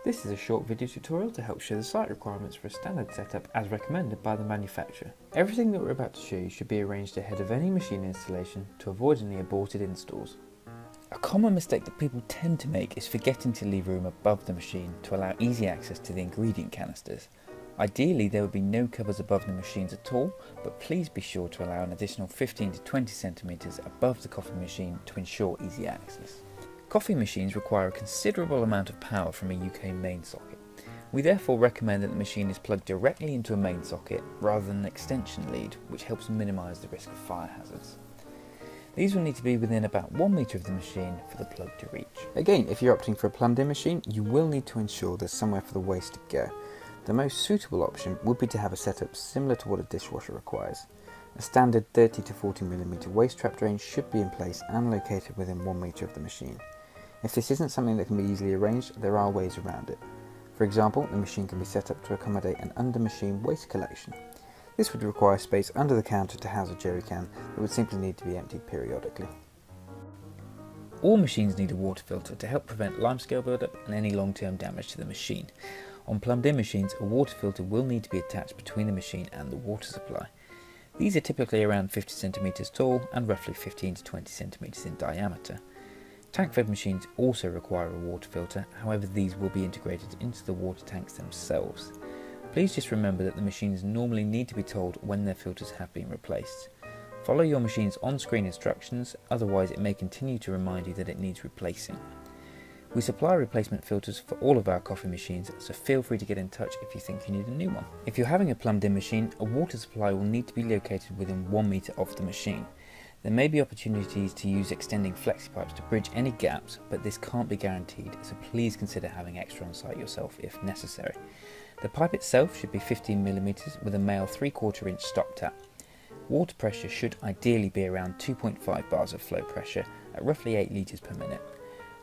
This is a short video tutorial to help show the site requirements for a standard setup as recommended by the manufacturer. Everything that we're about to show you should be arranged ahead of any machine installation to avoid any aborted installs. A common mistake that people tend to make is forgetting to leave room above the machine to allow easy access to the ingredient canisters. Ideally there would be no covers above the machines at all, but please be sure to allow an additional 15 to 20 centimeters above the coffee machine to ensure easy access. Coffee machines require a considerable amount of power from a UK main socket. We therefore recommend that the machine is plugged directly into a main socket rather than an extension lead, which helps minimise the risk of fire hazards. These will need to be within about 1 metre of the machine for the plug to reach. Again, if you're opting for a plumbed-in machine, you will need to ensure there's somewhere for the waste to go. The most suitable option would be to have a setup similar to what a dishwasher requires. A standard 30 to 40mm waste trap drain should be in place and located within 1 metre of the machine. If this isn't something that can be easily arranged, there are ways around it. For example, the machine can be set up to accommodate an under-machine waste collection. This would require space under the counter to house a jerry can that would simply need to be emptied periodically. All machines need a water filter to help prevent limescale buildup and any long-term damage to the machine. On plumbed-in machines, a water filter will need to be attached between the machine and the water supply. These are typically around 50 cm tall and roughly 15 to 20 cm in diameter. Tank-fed machines also require a water filter, however these will be integrated into the water tanks themselves. Please just remember that the machines normally need to be told when their filters have been replaced. Follow your machine's on-screen instructions, otherwise it may continue to remind you that it needs replacing. We supply replacement filters for all of our coffee machines, so feel free to get in touch if you think you need a new one. If you're having a plumbed-in machine, a water supply will need to be located within 1 metre of the machine. There may be opportunities to use extending flexi pipes to bridge any gaps, but this can't be guaranteed, so please consider having extra on site yourself if necessary. The pipe itself should be 15mm with a male 3/4 inch stop tap. Water pressure should ideally be around 2.5 bars of flow pressure at roughly 8 litres per minute.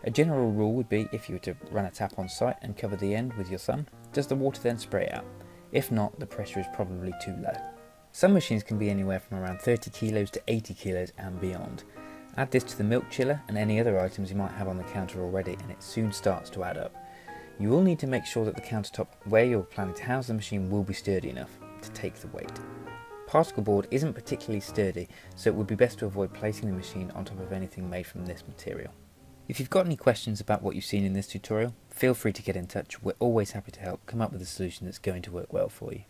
A general rule would be, if you were to run a tap on site and cover the end with your thumb, does the water then spray out? If not, the pressure is probably too low. Some machines can be anywhere from around 30 kilos to 80 kilos and beyond. Add this to the milk chiller and any other items you might have on the counter already and it soon starts to add up. You will need to make sure that the countertop where you're planning to house the machine will be sturdy enough to take the weight. Particle board isn't particularly sturdy, so it would be best to avoid placing the machine on top of anything made from this material. If you've got any questions about what you've seen in this tutorial, feel free to get in touch. We're always happy to help come up with a solution that's going to work well for you.